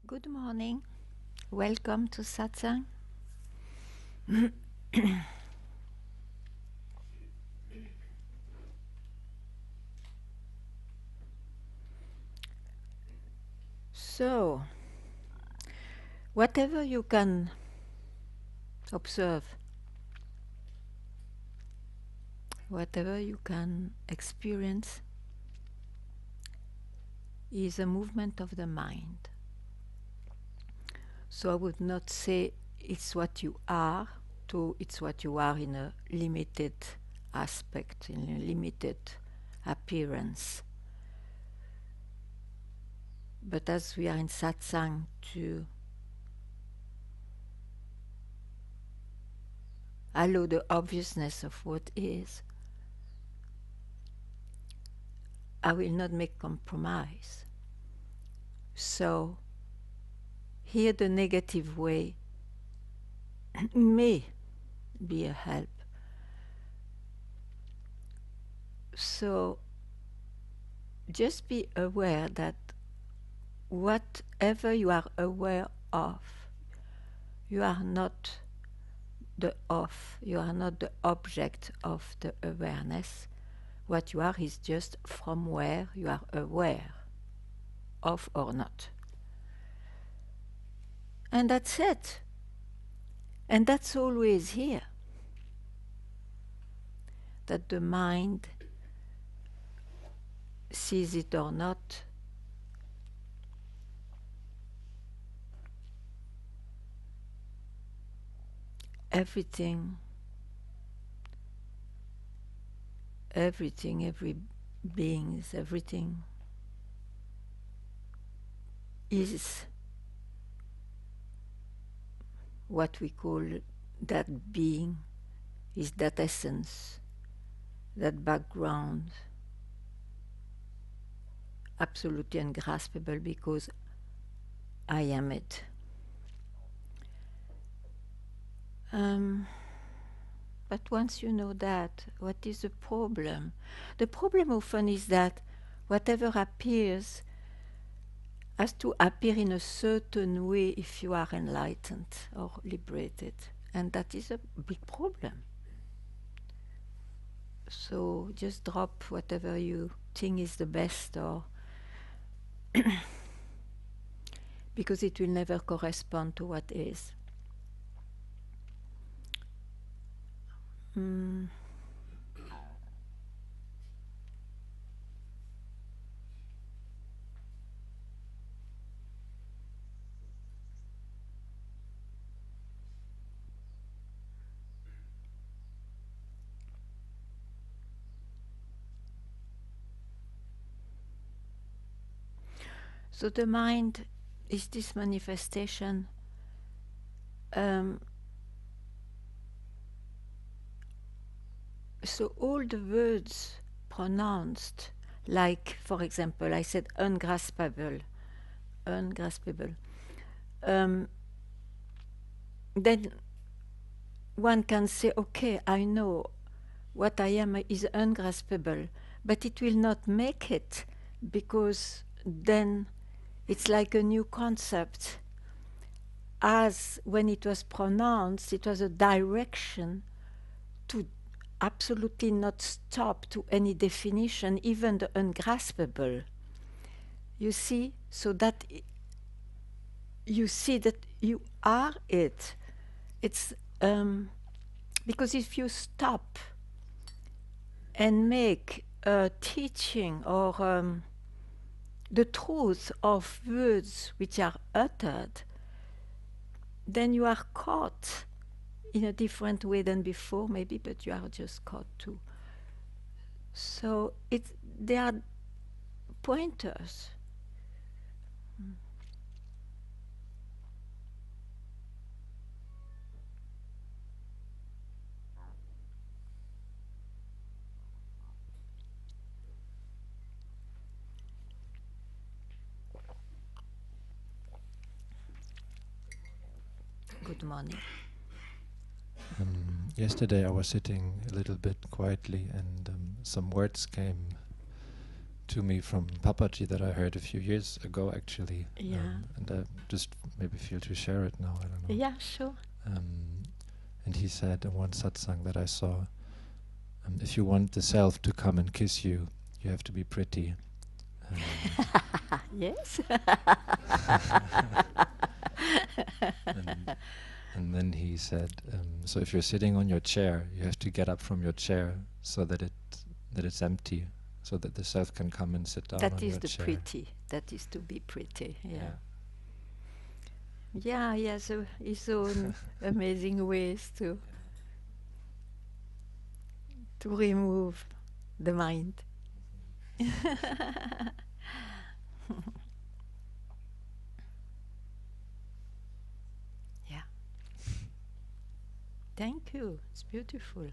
Good morning. Welcome to Satsang. So, whatever you can observe, whatever you can experience, is a movement of the mind. So, I would not say it's what you are, to it's what you are in a limited aspect, in a limited appearance. But as we are in satsang, to allow the obviousness of what is, I will not make compromise. So here the negative way may be a help. So just be aware that whatever you are aware of, you are not the of, you are not the object of the awareness. What you are is just from where you are aware of or not. And that's it. And that's always here. That the mind sees it or not, everything, every beings, everything is what we call that being, is that essence, that background, absolutely ungraspable because I am it. But once you know that, what is the problem? The problem often is that whatever appears has to appear in a certain way if you are enlightened or liberated. And that is a big problem. So just drop whatever you think is the best, or because it will never correspond to what is. So the mind is this manifestation. So all the words pronounced, like for example, I said ungraspable, ungraspable. Then one can say, okay, I know what I am is ungraspable, but it will not make it, because then it's like a new concept. As when it was pronounced, it was a direction to absolutely not stop to any definition, even the ungraspable. You see, so that you see that you are it. It's because if you stop and make a teaching or the truth of words which are uttered, then you are caught in a different way than before, maybe, but you are just caught too. So they are pointers. Good morning. Yesterday I was sitting a little bit quietly, and some words came to me from Papaji that I heard a few years ago, actually. Yeah. And I just maybe feel to share it now. I don't know. Yeah, sure. And he said in one satsang that I saw, if you want the self to come and kiss you, you have to be pretty. Yes. And, and then he said, so if you're sitting on your chair, you have to get up from your chair so that it's empty, so that the self can come and sit down That on is your the chair. pretty. That is to be pretty. Yeah. Yeah, he has his own amazing ways to remove the mind. Yeah. Thank you. It's beautiful.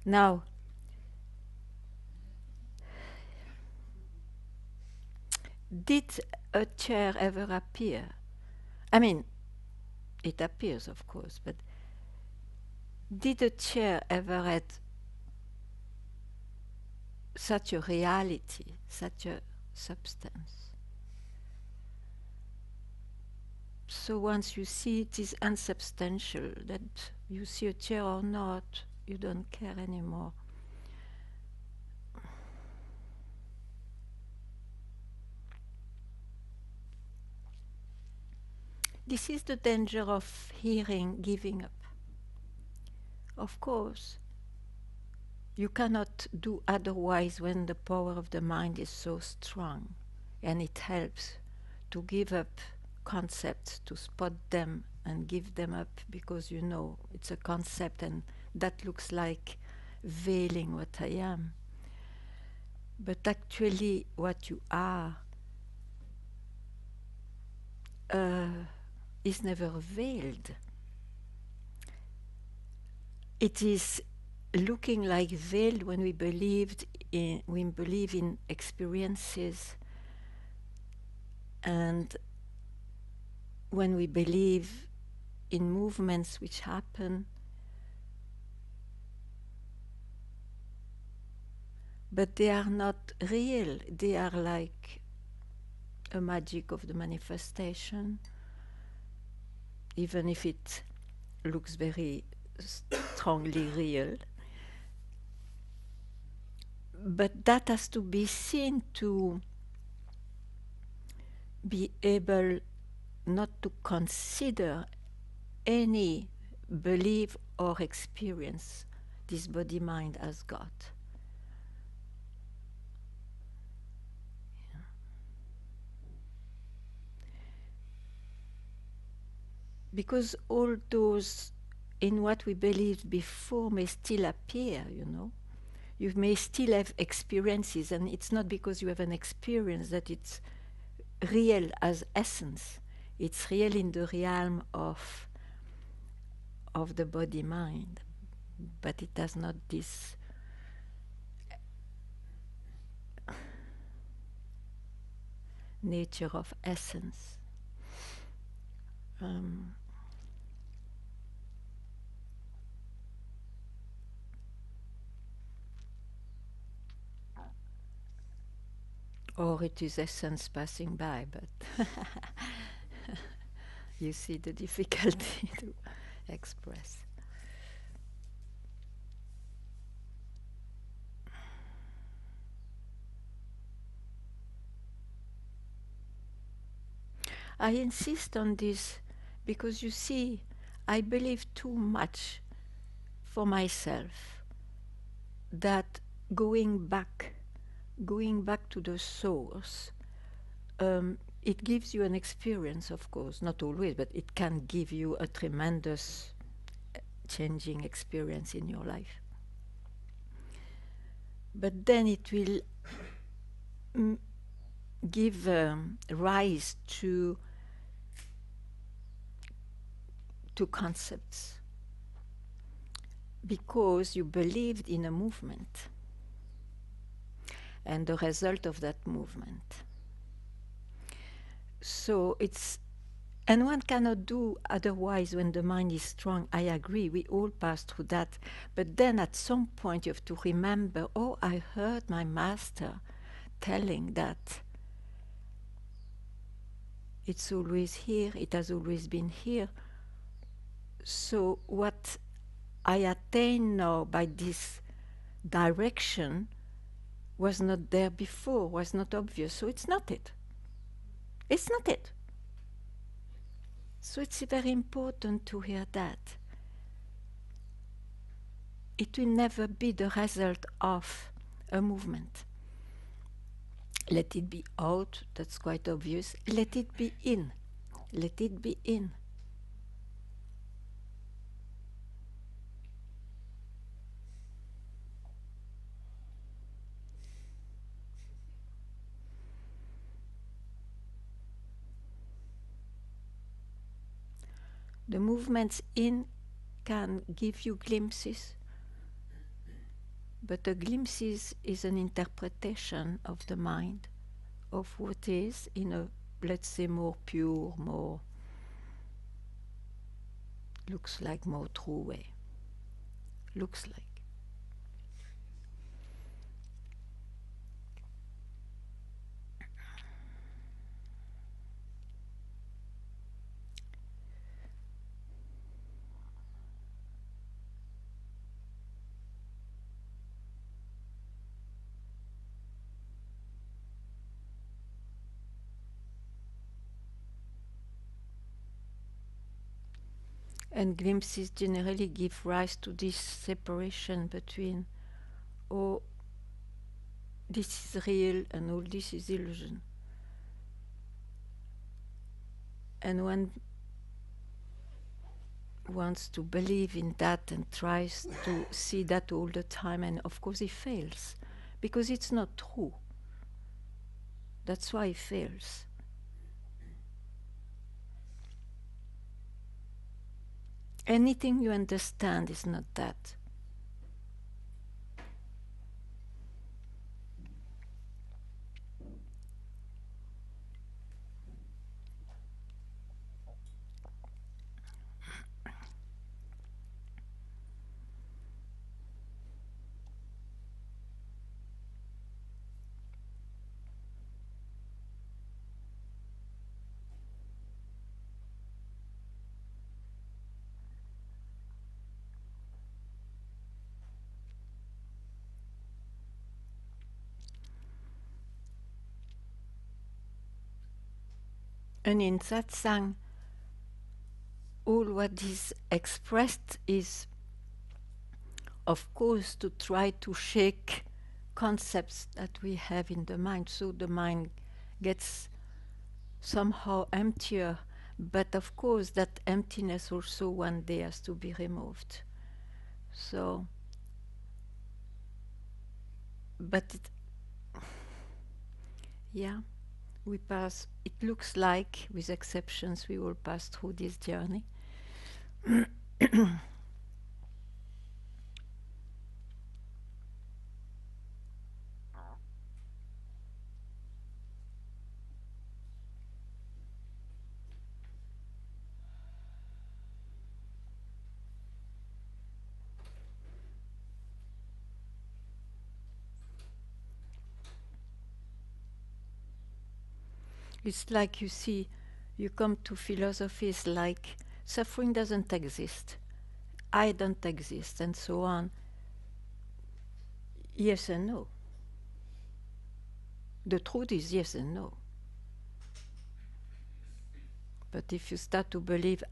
Now, did a chair ever appear? I mean, it appears, of course, but did a chair ever had such a reality, such a substance? So once you see it is unsubstantial, that you see a chair or not, you don't care anymore. This is the danger of hearing giving up. Of course, you cannot do otherwise when the power of the mind is so strong, and it helps to give up concepts, to spot them and give them up, because you know it's a concept and that looks like veiling what I am. But actually, what you are is never veiled. It is looking like veiled when we believe in experiences, and when we believe in movements which happen, but they are not real. They are like a magic of the manifestation, even if it looks very strongly real. But that has to be seen to be able not to consider any belief or experience this body-mind as God. Because all those in what we believed before may still appear, you know. You may still have experiences, and it's not because you have an experience that it's real as essence. It's real in the realm of the body-mind, but it has not this nature of essence. Or it is essence passing by, but you see the difficulty to express. I insist on this because you see, I believe too much for myself that going back to the source, it gives you an experience, of course, not always, but it can give you a tremendous changing experience in your life. But then it will give rise to concepts because you believed in a movement and the result of that movement. So it's, and one cannot do otherwise when the mind is strong. I agree, we all pass through that. But then at some point you have to remember, oh, I heard my master telling that it's always here, it has always been here. So what I attain now by this direction was not there before, was not obvious. So it's not it. It's not it. So it's very important to hear that. It will never be the result of a movement. Let it be out, that's quite obvious. Let it be in. Let it be in. The movements in can give you glimpses, but the glimpses is an interpretation of the mind, of what is in a, let's say, more pure, more, looks like more true way. Looks like. And glimpses generally give rise to this separation between, oh, this is real and all this is illusion. And one wants to believe in that and tries to see that all the time, and of course he fails because it's not true. That's why he fails. Anything you understand is not that. And in Satsang, all what is expressed is, of course, to try to shake concepts that we have in the mind, so the mind gets somehow emptier. But of course, that emptiness also one day has to be removed. So, but yeah, we pass, it looks like, with exceptions, we will pass through this journey. It's like, you see, you come to philosophies like suffering doesn't exist, I don't exist, and so on. Yes and no. The truth is yes and no. But if you start to believe,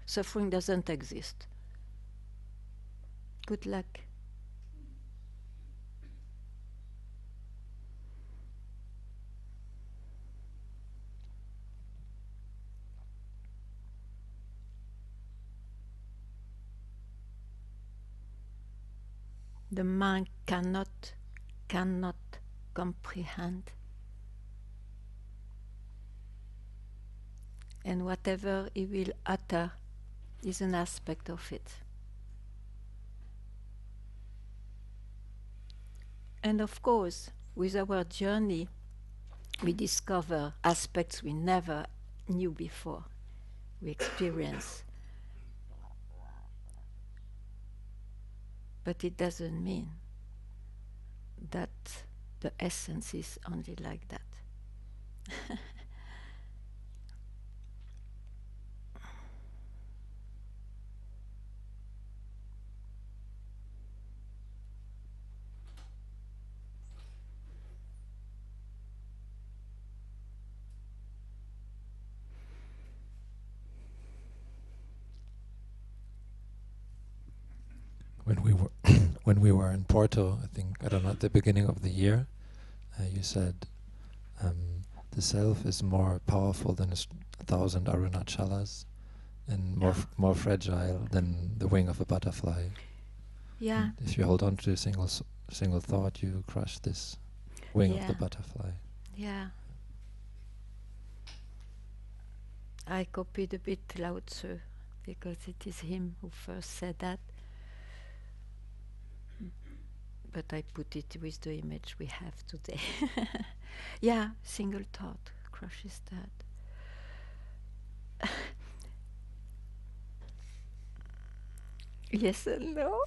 suffering doesn't exist, good luck. The mind cannot comprehend And whatever he will utter is an aspect of it. And of course, with our journey, we discover aspects we never knew before. We experience. But it doesn't mean that the essence is only like that. When we were when we were in Porto, I think, I don't know, at the beginning of the year, you said the self is more powerful than 1,000 arunachalas, and more fragile than the wing of a butterfly. Yeah. And if you hold on to a single thought, you crush this wing of the butterfly. Yeah. I copied a bit Lao Tzu because it is him who first said that. But I put it with the image we have today. Yeah, single thought crushes that. Yes and no.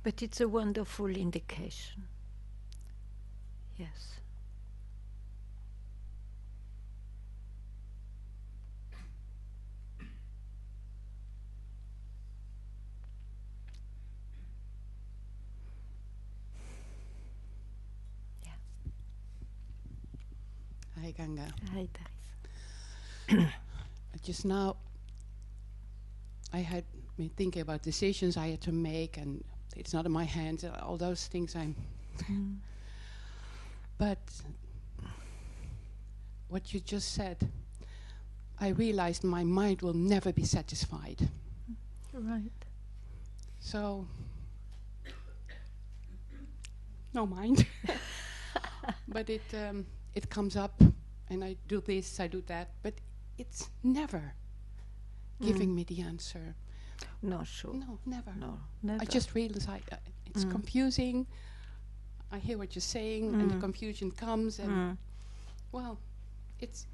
But it's a wonderful indication. Yes. Hi, Ganga. Hi, Taris. Just now, I had been thinking about decisions I had to make, and it's not in my hands, and all those things But what you just said, I realized my mind will never be satisfied. Right. So, no mind. But it comes up, and I do this, I do that, but it's never giving me the answer. No, sure. No, never. No, never. I just realize it's confusing. I hear what you're saying, and the confusion comes, and well, it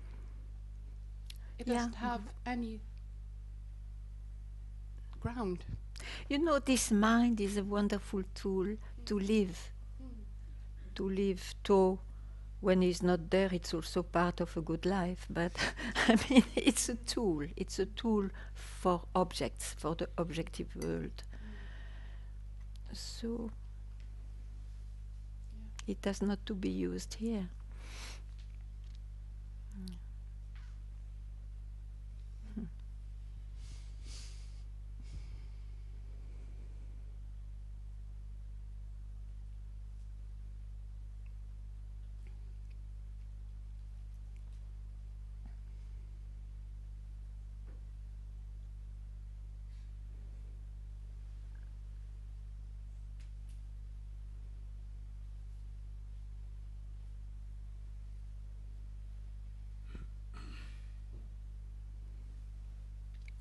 doesn't have any ground. You know, this mind is a wonderful tool to live. To live, to when he's not there, it's also part of a good life. But I mean, it's a tool. It's a tool for objects, for the objective world. So it has not to be used here.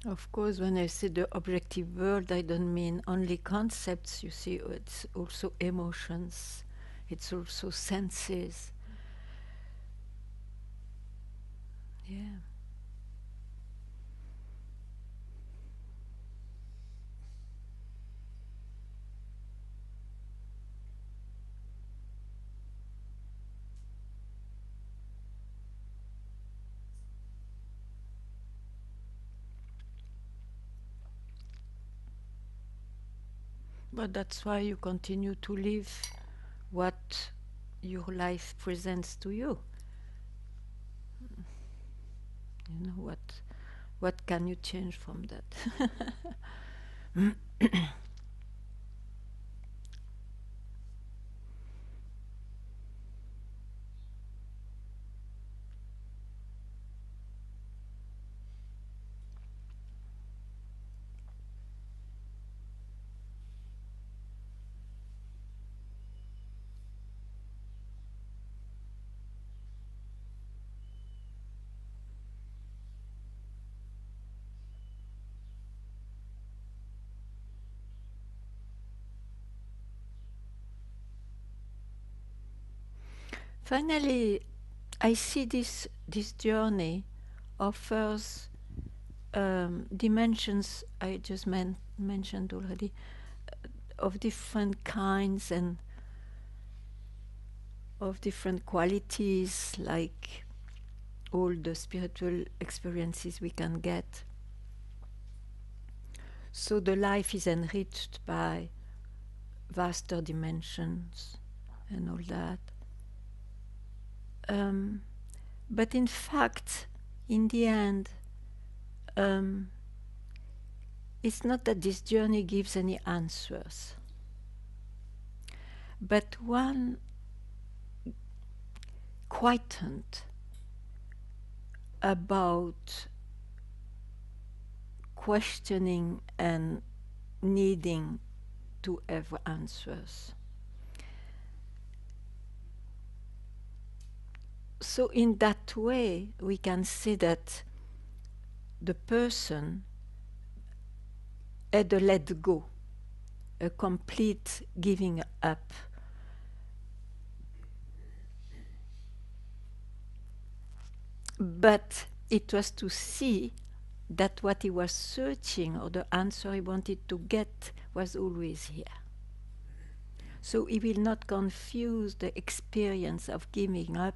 Of course, when I say the objective world, I don't mean only concepts. You see, it's also emotions. It's also senses. Yeah. But that's why you continue to live what your life presents to you. You know what can you change from that? Finally, I see this journey offers dimensions I just mentioned already, of different kinds and of different qualities, like all the spiritual experiences we can get. So the life is enriched by vaster dimensions and all that. But in fact, in the end, it's not that this journey gives any answers, but one quietened about questioning and needing to have answers. So in that way, we can see that the person had a let go, a complete giving up. But it was to see that what he was searching, or the answer he wanted to get, was always here. So he will not confuse the experience of giving up,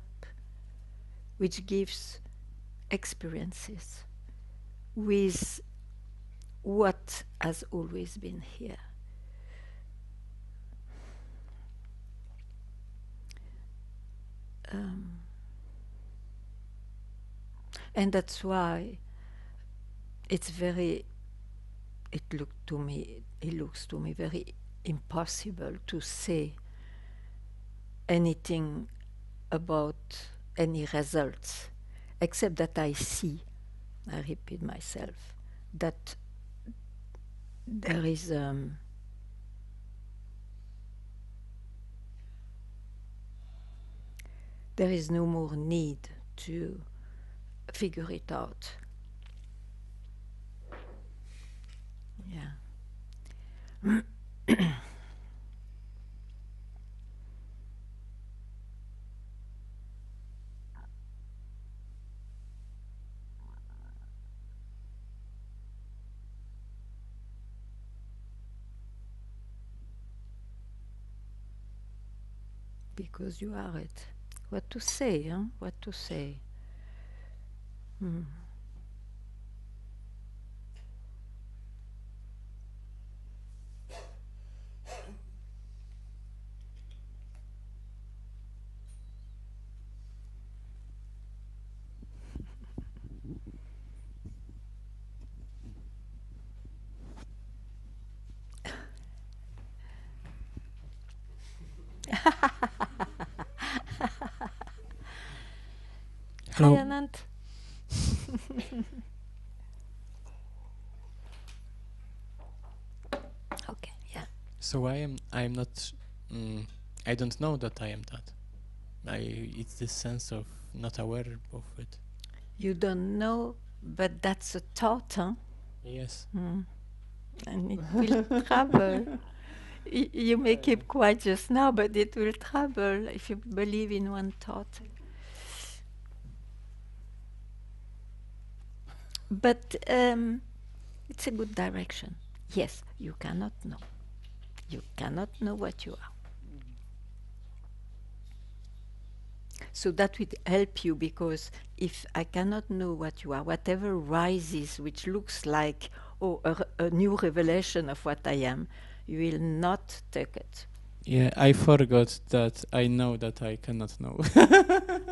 which gives experiences, with what has always been here. And that's why it looks to me very impossible to say anything about any results, except that I repeat myself, that there is no more need to figure it out. Yeah. Because you are it. What to say, huh? What to say. Hello. Hi, Anand. Okay, yeah. So I'm not. I don't know that I am that. It's this sense of not aware of it. You don't know, but that's a thought, huh? Yes. And it will travel. You may keep quiet just now, but it will travel if you believe in one thought. But it's a good direction. Yes, you cannot know. You cannot know what you are. So that would help you, because if I cannot know what you are, whatever rises, which looks like a new revelation of what I am, You will not take it. Yeah, I forgot that I know that I cannot know.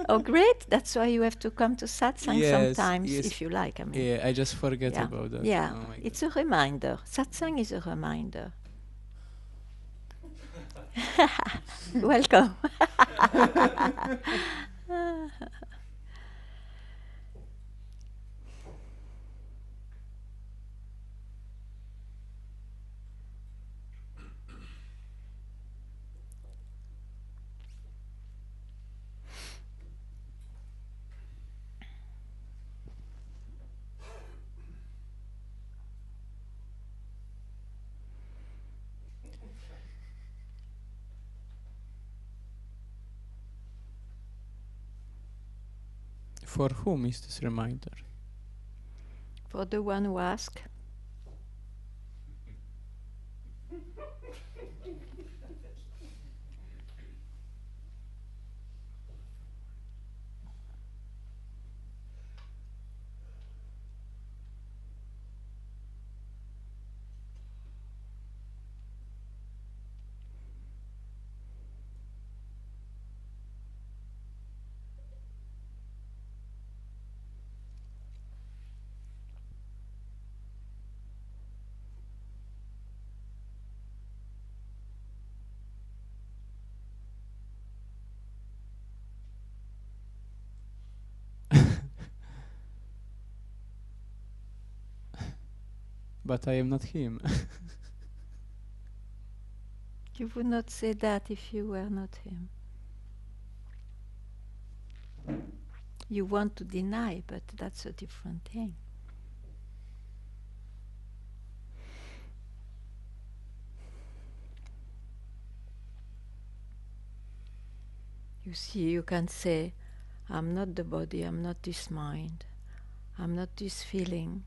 Oh, great! That's why you have to come to satsang Yes, sometimes, yes. if you like. I mean, Yeah, I just forget yeah, about that. yeah. Oh my It's god. a reminder. Satsang is a reminder. Welcome. For whom is this reminder? For the one who asks. But I am not him. You would not say that if you were not him. You want to deny, but that's a different thing. You see, you can say, I'm not the body, I'm not this mind, I'm not this feeling.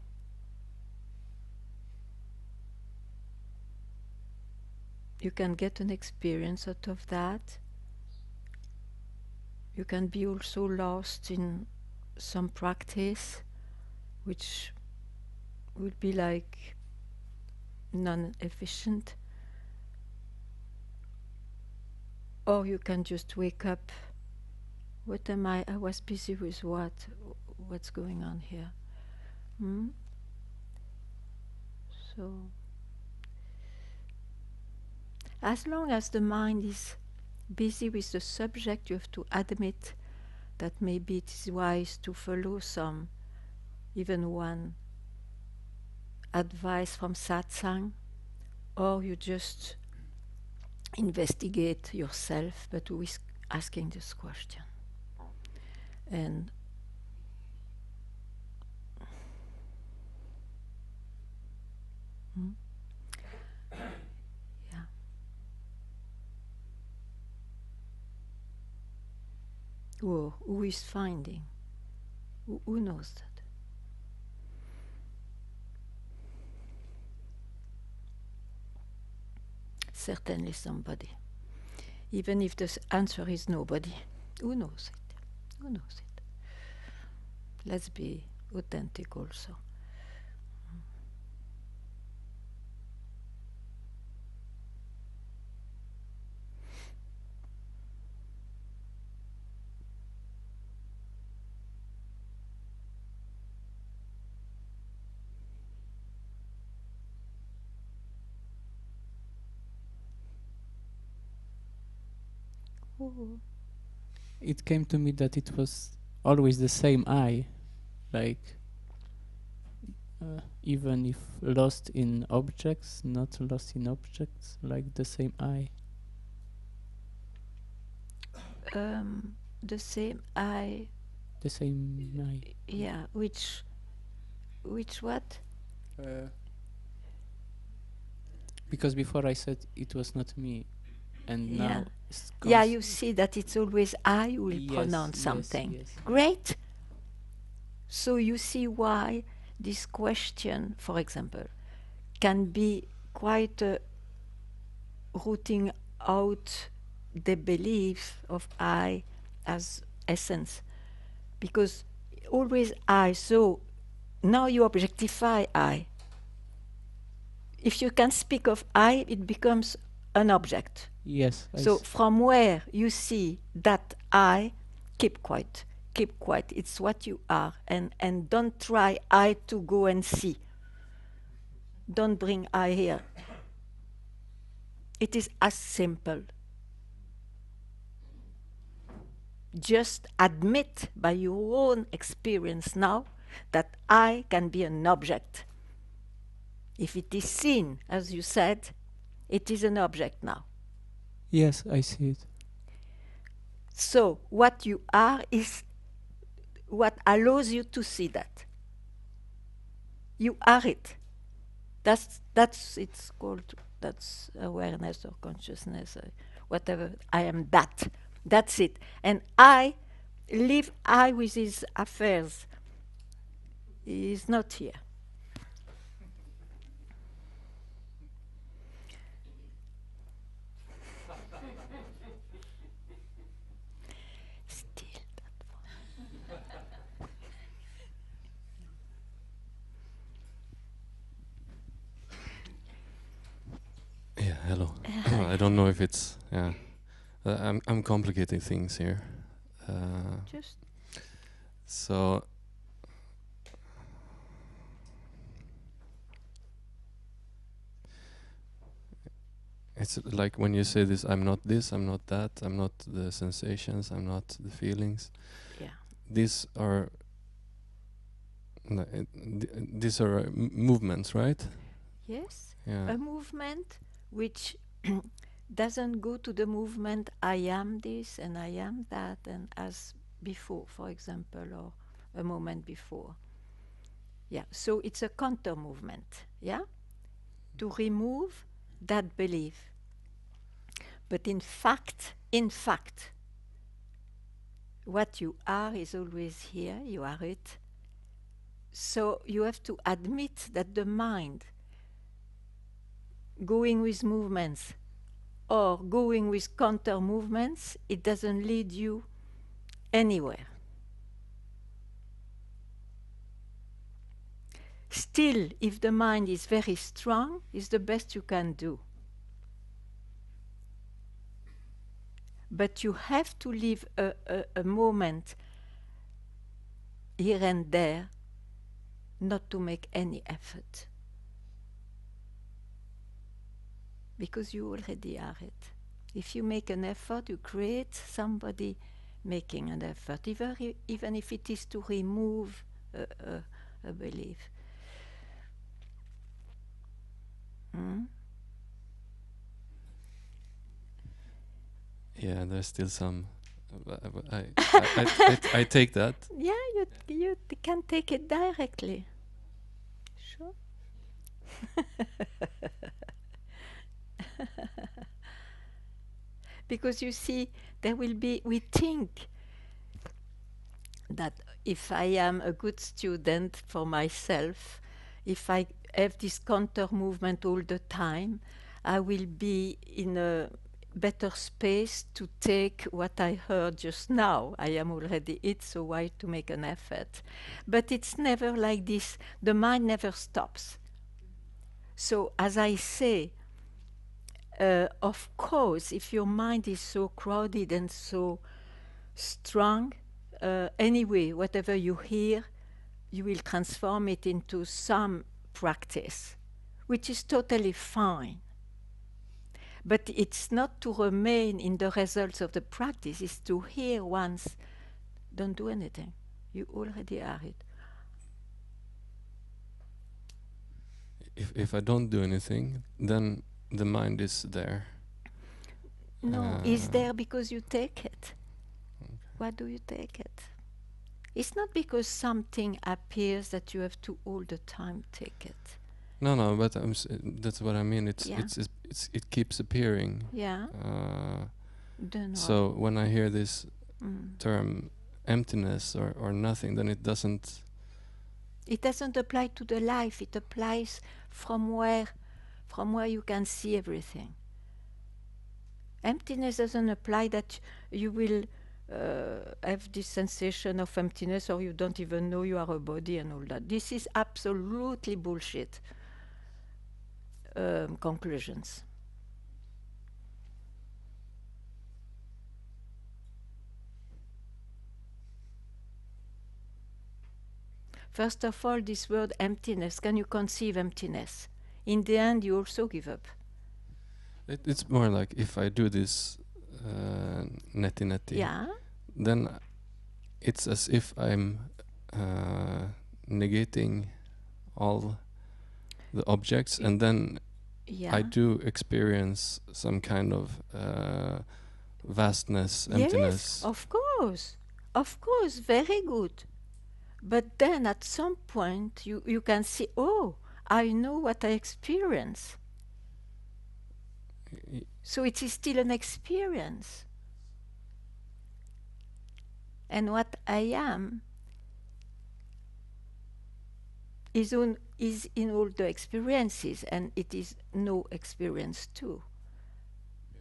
You can get an experience out of that. You can be also lost in some practice which would be like non-efficient. Or you can just wake up. What am I? I was busy with what? What's going on here? So, as long as the mind is busy with the subject, you have to admit that maybe it is wise to follow some, even one advice from satsang, or you just investigate yourself, but with asking this question. And yeah. Who is finding? Who knows that? Certainly somebody. Even if the answer is nobody. Who knows it? Who knows it? Let's be authentic also. Oh. It came to me that it was always the same I, like even if lost in objects, not lost in objects, like the same I. The same I. The same I. Yeah, which what? Because before I said it was not me, and Yeah. now Yeah, you see that it's always I who will Yes, pronounce yes, something. yes. Great. So you see why this question, for example, can be quite rooting out the belief of I as essence. Because always I, so now you objectify I. if you can speak of I, it becomes an object. Yes, So from where you see that I, keep quiet. Keep quiet. It's what you are. And don't try I to go and see. Don't bring I here. It is as simple. Just admit by your own experience now that I can be an object. If it is seen, as you said, it is an object now. yes, I see it. So what you are is what allows you to see that. You are it. That's it's called, that's awareness or consciousness, whatever. I am that. That's it. And I leave I with his affairs. He is not here. Still that one. Yeah, hello. I don't know if it's I'm complicating things here. Just So it's like when you say this, I'm not this, I'm not that, I'm not the sensations, I'm not the feelings. yeah. These are these are movements, right? Yes. Yeah. A movement which doesn't go to the movement I am this and I am that and as before, for example, or a moment before. Yeah. So it's a counter movement. Yeah. To remove that belief. But in fact, what you are is always here. You are it. So you have to admit that the mind going with movements or going with counter movements, it doesn't lead you anywhere. Still, if the mind is very strong, it's the best you can do. But you have to leave a moment here and there not to make any effort. Because you already are it. If you make an effort, you create somebody making an effort, even if it is to remove a belief. Yeah, there's still some. I take that. Yeah, you can take it directly. Sure. Because you see, there will be, we think that if I am a good student for myself, if I have this counter movement all the time, I will be in a better space to take what I heard just now. I am already it, so why to make an effort? But it's never like this. The mind never stops. So as I say, of course, if your mind is so crowded and so strong, anyway, whatever you hear, you will transform it into some practice, which is totally fine. But it's not to remain in the results of the practice, it's to hear once, don't do anything. You already are it. If I don't do anything, then the mind is there. No, it's there because you take it. Okay. Why do you take it? It's not because something appears that you have to all the time take it. No, but that's what I mean. Yeah. It keeps appearing. Yeah. Don't know. So when I hear this term emptiness or nothing, then it doesn't. It doesn't apply to the life. It applies from where you can see everything. Emptiness doesn't apply that you will have this sensation of emptiness or you don't even know you are a body and all that. This is absolutely bullshit. conclusions. First of all, this word emptiness. Can you conceive emptiness? In the end, you also give up. It's more like if I do this neti, Yeah. then it's as if I'm negating all the objects, and then Yeah. I do experience some kind of vastness, emptiness. Yes, of course, very good. But then at some point you can see, oh, I know what I experience. Y- So it is still an experience. And what I am is in all the experiences, and it is no experience too.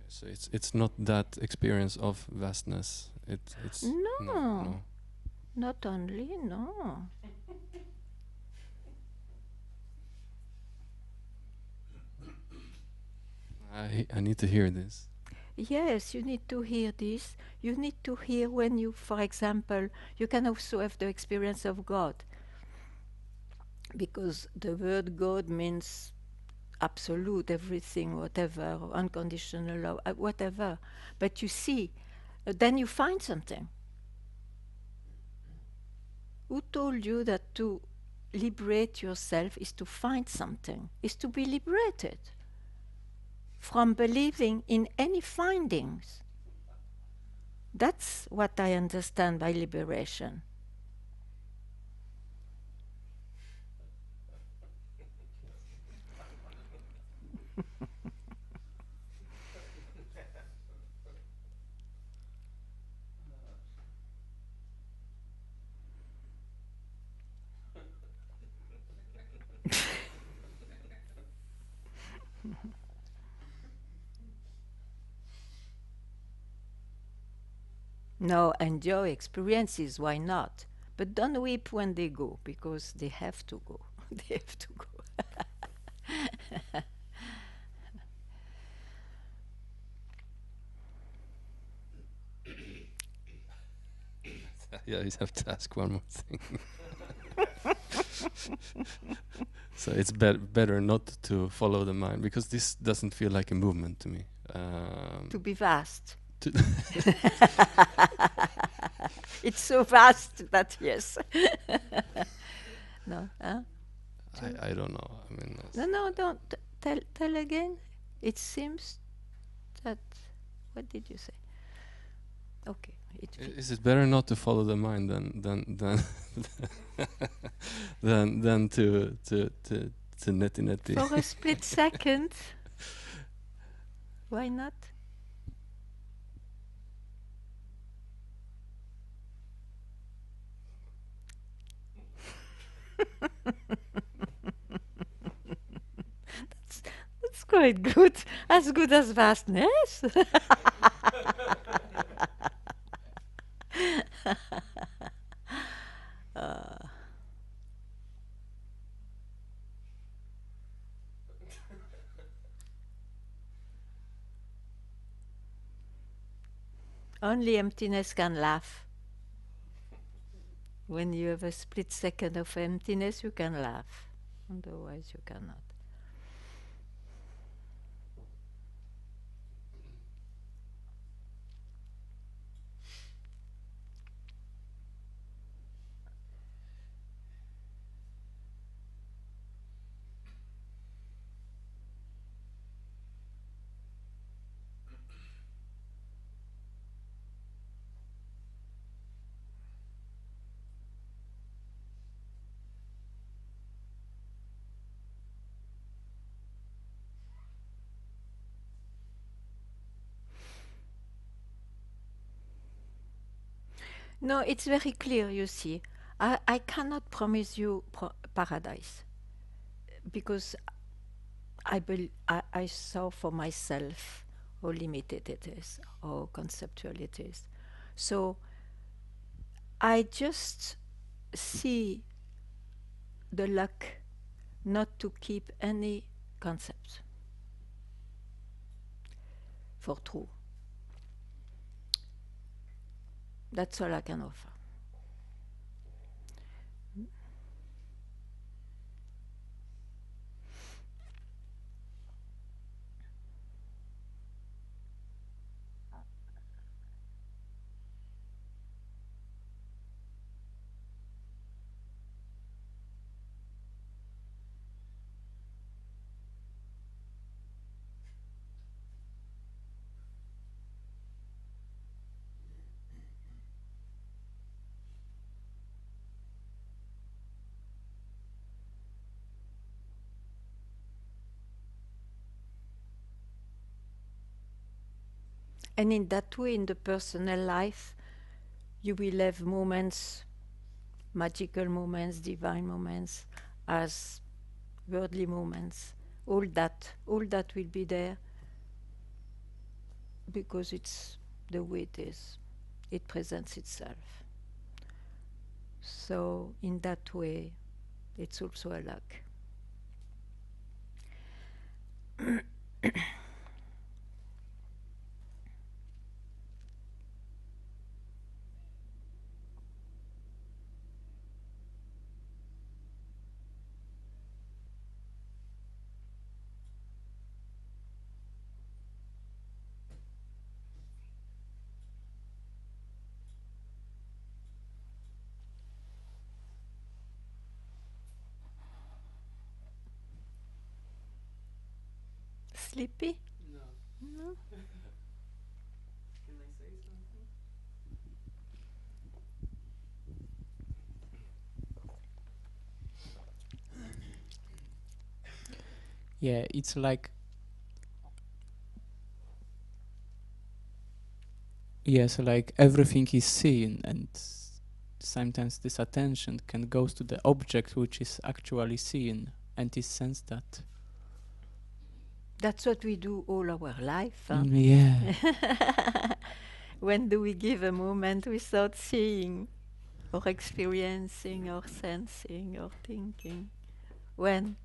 So it's not that experience of vastness. It's No, not only, no. I need to hear this. Yes, you need to hear this. You need to hear when you, for example, you can also have the experience of God. Because the word God means absolute, everything, whatever, unconditional love, whatever. But you see, then you find something. Who told you that to liberate yourself is to find something, is to be liberated from believing in any findings? That's what I understand by liberation. No, enjoy experiences, why not? But don't weep when they go, because they have to go. They have to go. Yeah, I have to ask one more thing. So it's better not to follow the mind, because this doesn't feel like a movement to me. To be vast. To It's so vast that yes. No, huh? I don't know. I mean, No, don't tell again. It seems that. What did you say? Okay, is it better not to follow the mind than to neti? for a split second. Why not? That's quite good. As good as vastness. Only emptiness can laugh. When you have a split second of emptiness, you can laugh. Otherwise, you cannot. No, it's very clear, you see. I cannot promise you paradise because I saw for myself how limited it is, how conceptual it is. So I just see the luck not to keep any concept. for true. That's all I can offer. And in that way, in the personal life, you will have moments, magical moments, divine moments, as worldly moments. All that will be there because it's the way it is. It presents itself. So in that way, it's also a luck. Sleepy? No. Can I say something? Yeah, it's like, yes, like everything is seen, and sometimes this attention can go to the object which is actually seen, and it sense that. That's what we do all our life. Huh? Yeah. When do we give a moment without seeing or experiencing or sensing or thinking? When?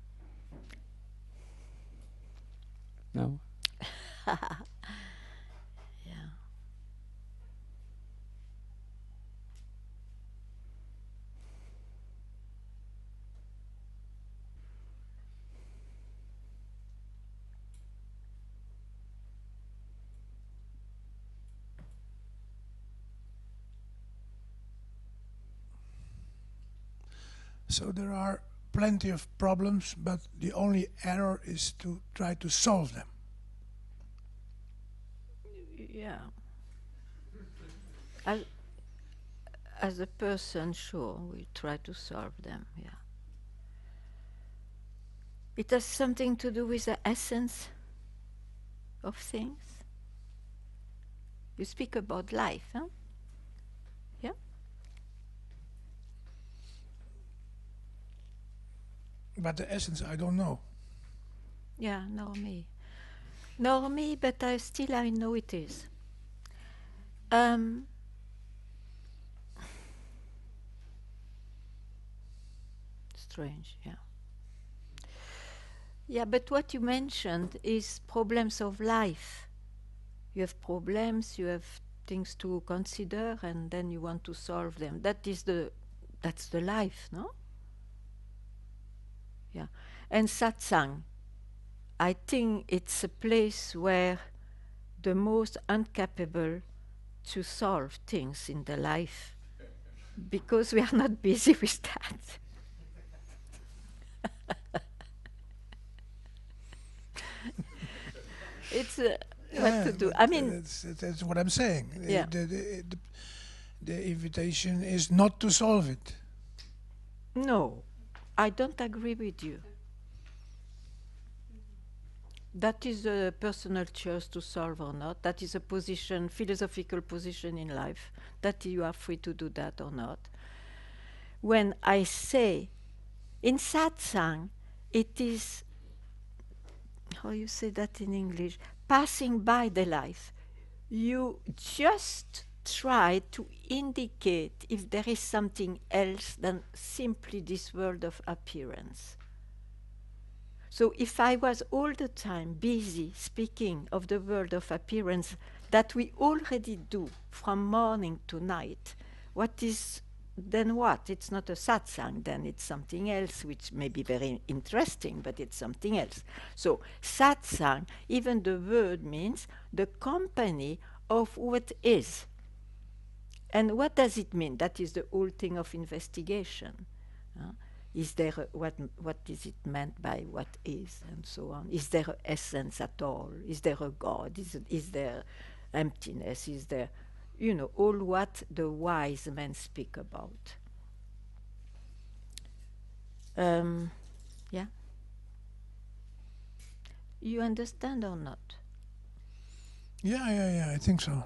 No. Yeah. So there are plenty of problems, but the only error is to try to solve them. Yeah. As a person, sure, we try to solve them, yeah. It has something to do with the essence of things. You speak about life, huh? Yeah? But the essence, I don't know. Yeah, nor me. Nor me, but I know it is. Strange, yeah. Yeah, but what you mentioned is problems of life. You have problems, you have things to consider, and then you want to solve them. That's the life, no? Yeah. And satsang, I think it's a place where the most incapable to solve things in the life, because we are not busy with that. It's what to do. I mean, that's what I'm saying. Yeah. The invitation is not to solve it. no, I don't agree with you. That is a personal choice to solve or not. That is a position, philosophical position in life, that you are free to do that or not. When I say in satsang, it is, how you say that in English, passing by the life. You just try to indicate if there is something else than simply this world of appearance. So if I was all the time busy speaking of the world of appearance that we already do from morning to night, what is then what? It's not a satsang, then it's something else, which may be very interesting, but it's something else. So satsang, even the word means the company of what is. And what does it mean? That is the whole thing of investigation. Is there what is it meant by what is, and so on? Is there an essence at all? Is there a God? Is there emptiness? Is there, all what the wise men speak about? Yeah? You understand or not? Yeah, I think so.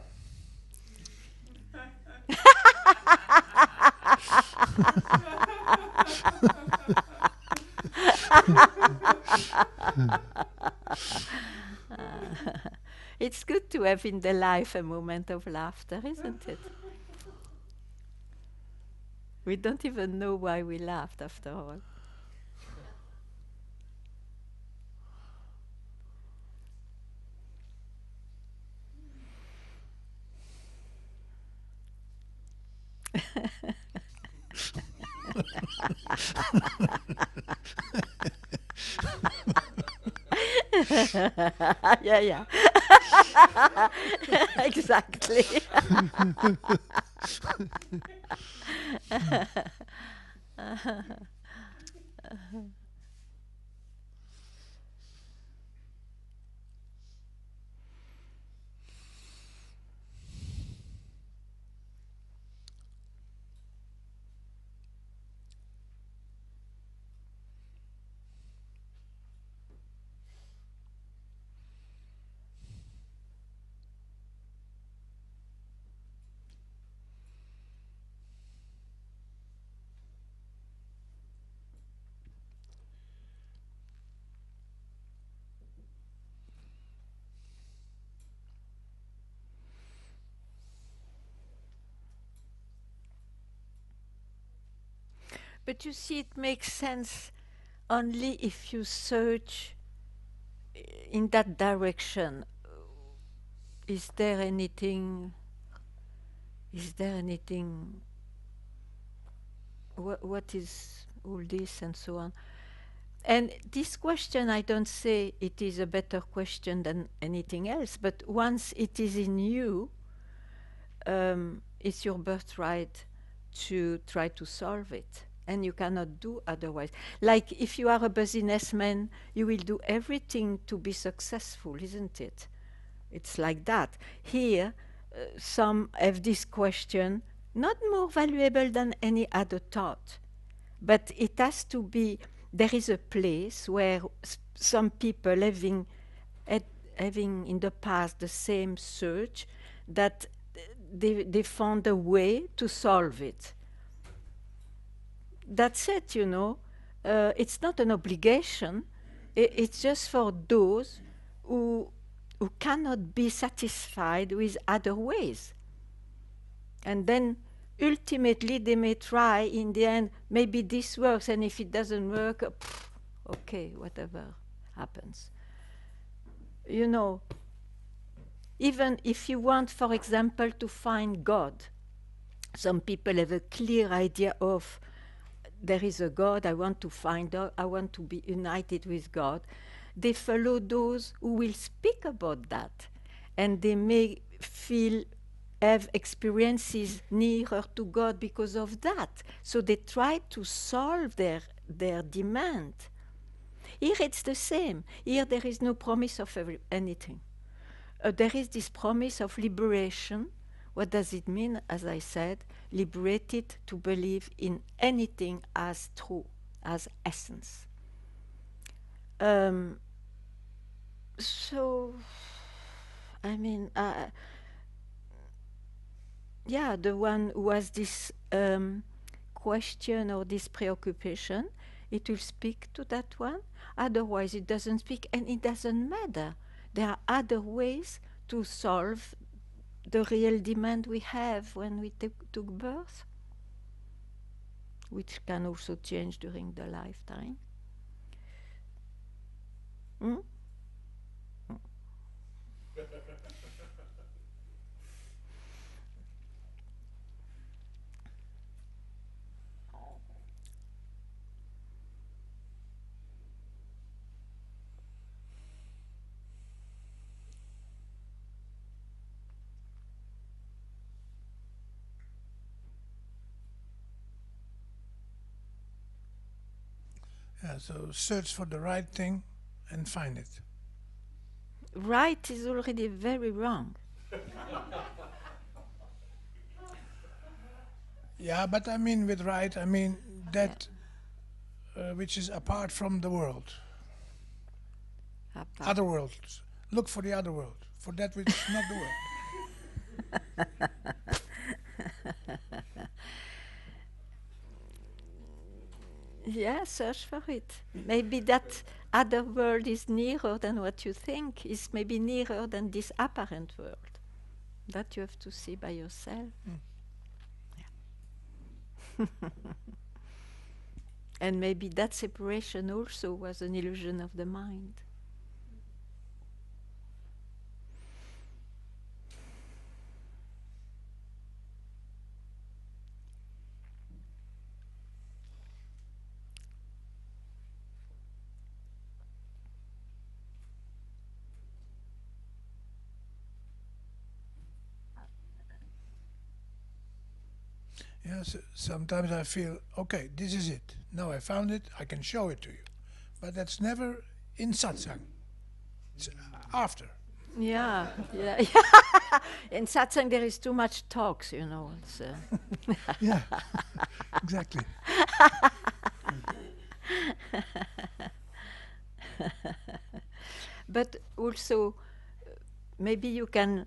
It's good to have in the life a moment of laughter, isn't it? We don't even know why we laughed after all. Yeah. Exactly. But you see, it makes sense only if you search in that direction. Is there anything? Is there anything? What is all this and so on? And this question, I don't say it is a better question than anything else, but once it is in you, it's your birthright to try to solve it. And you cannot do otherwise. Like if you are a businessman, you will do everything to be successful, isn't it? It's like that. Here, some have this question, not more valuable than any other thought, but it has to be, there is a place where some people having in the past the same search, that they found a way to solve it. That's it, it's not an obligation. It's just for those who cannot be satisfied with other ways. And then ultimately they may try in the end, maybe this works, and if it doesn't work, okay, whatever happens. Even if you want, for example, to find God, some people have a clear idea of there is a God, I want to find out, I want to be united with God. They follow those who will speak about that, and they may have experiences nearer to God because of that. So they try to solve their demand. Here it's the same. Here there is no promise of anything. There is this promise of liberation. What does it mean? As I said, liberated to believe in anything as true, as essence. So, I mean, the one who has this question or this preoccupation, it will speak to that one. Otherwise, it doesn't speak, and it doesn't matter. There are other ways to solve the real demand we have when we took birth, which can also change during the lifetime. Hmm? Yeah, so search for the right thing and find it. Right is already very wrong. Yeah, but I mean with right, I mean that which is apart from the world, Apart. other worlds. Look for the other world, for that which is not the world. Yeah, search for it. Maybe that other world is nearer than what you think, is maybe nearer than this apparent world. That you have to see by yourself. And maybe that separation also was an illusion of the mind. Yes, sometimes I feel, okay, this is it. Now I found it, I can show it to you. But that's never in satsang. It's after. Yeah, yeah. In satsang there is too much talks, you know. It's, Yeah, exactly. but also, maybe you can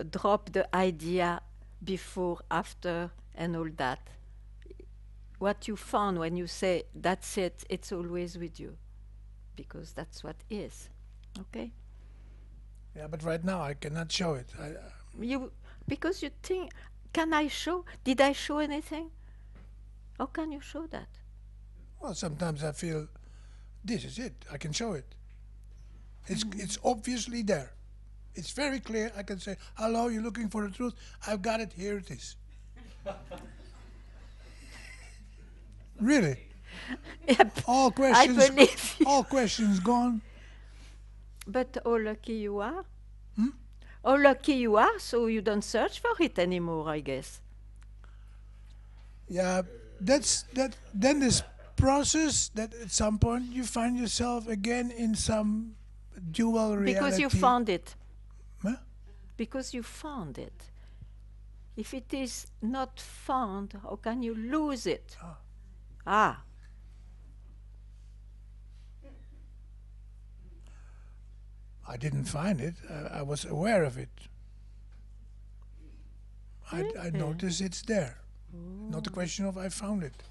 drop the idea before, after, and all that. What you found when you say, that's it, it's always with you. Because that's what is. Okay? Yeah, but right now I cannot show it. You, because you think, can I show? Did I show anything? How can you show that? Well, sometimes I feel, this is it. I can show it. It's obviously there. It's very clear. I can say, hello, you're looking for the truth. I've got it. Here it is. Really? Yep, All I questions, believe you. all questions gone. But how lucky you are. Hmm? How lucky you are, so you don't search for it anymore, I guess. Yeah, that's that. Then this process that at some point you find yourself again in some dual reality. Because you found it. Huh? Because you found it. If it is not found, how can you lose it? Ah. I didn't find it. I was aware of it. I Really? noticed it's there. Not a question of I found it.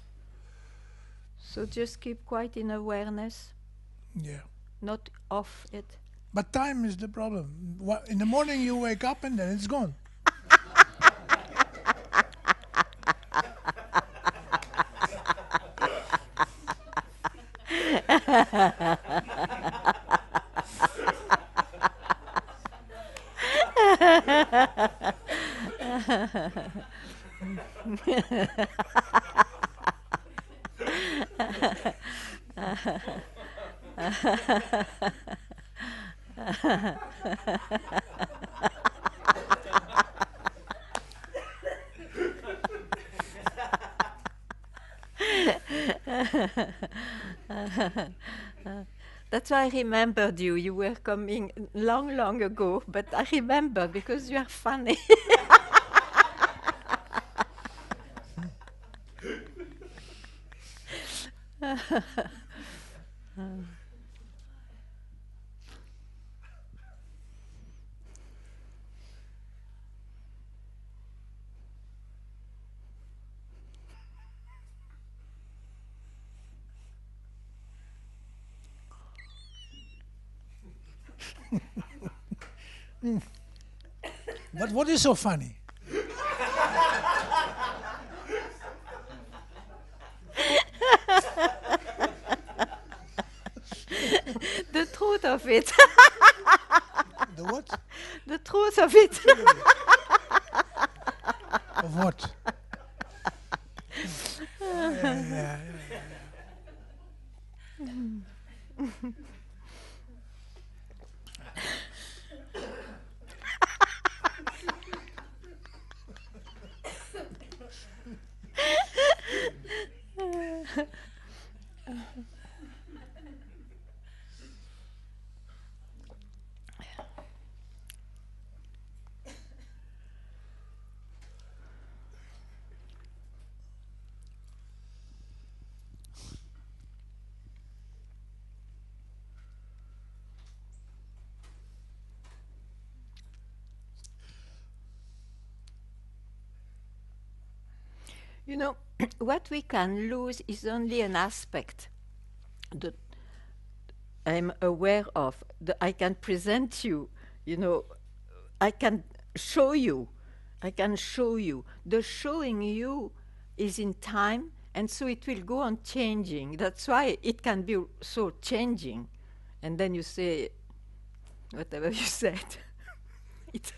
So just keep quite in awareness, Yeah. not off it. But time is the problem. In the morning you wake up and then it's gone. That's why I remembered you. You were coming long, long ago, but I remember because you are funny. But what is so funny? The truth of it. The what? The truth of it. Of what? Yeah. You know, what we can lose is only an aspect that I'm aware of. That I can present you, you know, I can show you. I can show you. The showing you is in time, and so it will go on changing. That's why it can be so changing. And then you say whatever you said. it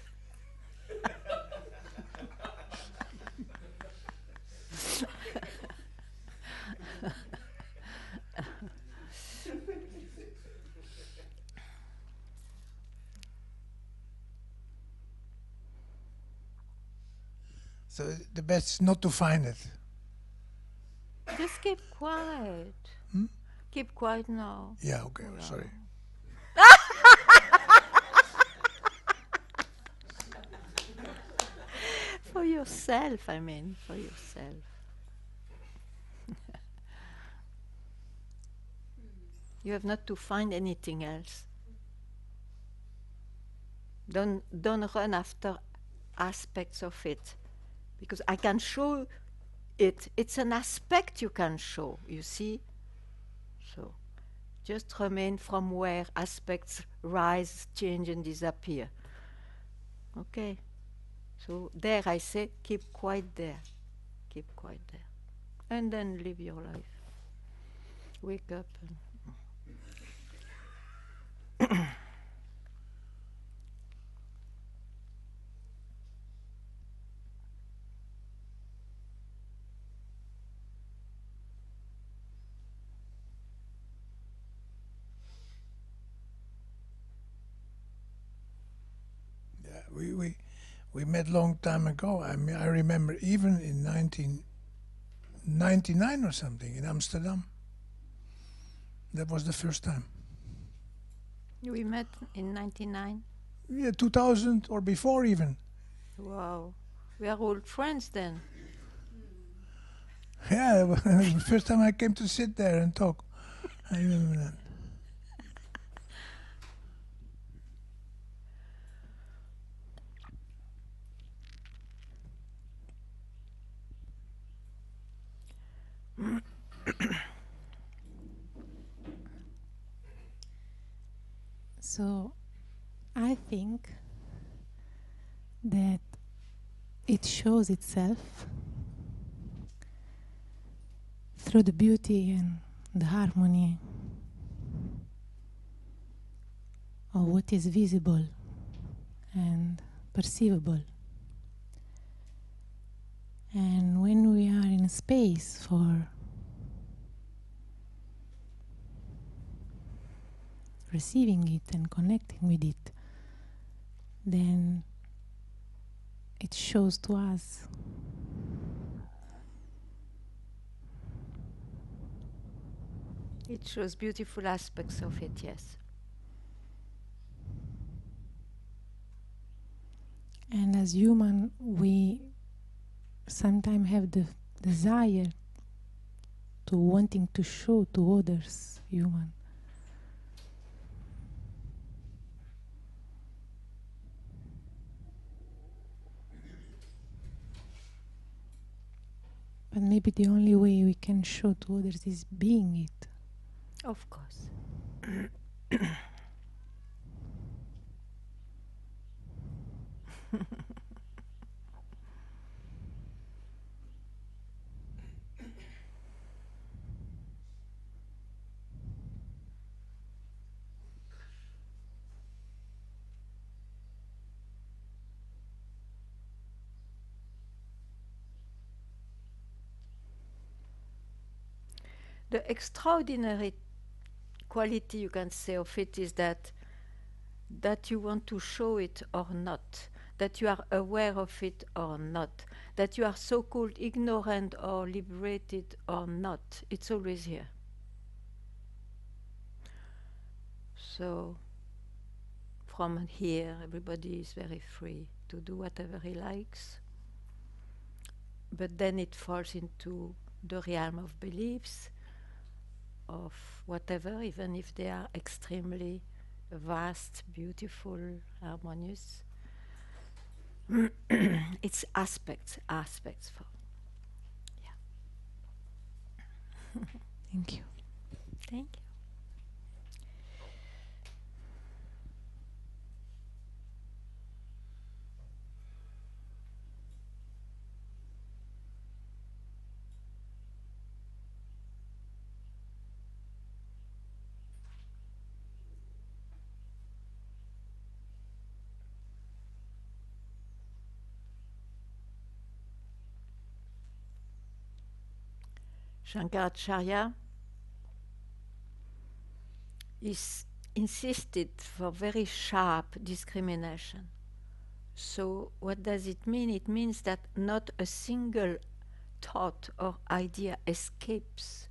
So the best is not to find it. Just keep quiet. Keep quiet now. Yeah, okay, Yeah. sorry. For yourself, I mean, for yourself. You have not to find anything else. Don't run after aspects of it, because I can show it. It's an aspect you can show, you see? So just remain from where aspects rise, change, and disappear. Okay? So there I say, keep quiet there. Keep quiet there. And then live your life. Wake up and Yeah, we met long time ago. I mean, I remember even in 1999 or something in Amsterdam. That was the first time. we met in 99. Yeah, 2000 or before even. Wow. We are old friends then. Yeah, it was the first time I came to sit there and talk. I remember that. So I think that it shows itself through the beauty and the harmony of what is visible and perceivable. And when we are in a space for receiving it and connecting with it, then it shows to us It shows beautiful aspects of it, yes. and as human we sometimes have the desire to wanting to show to others human. But maybe the only way we can show to others is being it. Of course. The extraordinary quality, you can say, of it is that you want to show it or not, that you are aware of it or not, that you are so-called ignorant or liberated or not. It's always here. So from here, everybody is very free to do whatever he likes. But then it falls into the realm of beliefs, of whatever, even if they are extremely vast, beautiful, harmonious. It's aspects for. Yeah. Thank you. Thank you. Shankaracharya is insisted for very sharp discrimination. So what does it mean? It means that not a single thought or idea escapes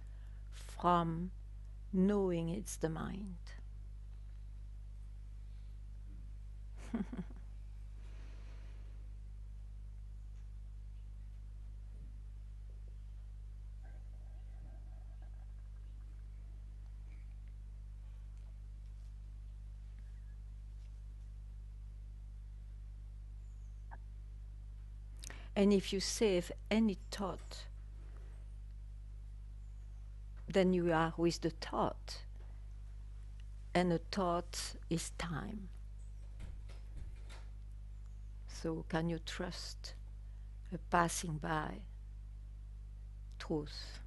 from knowing it's the mind. And if you save any thought, then you are with the thought. And a thought is time. So can you trust a passing by truth?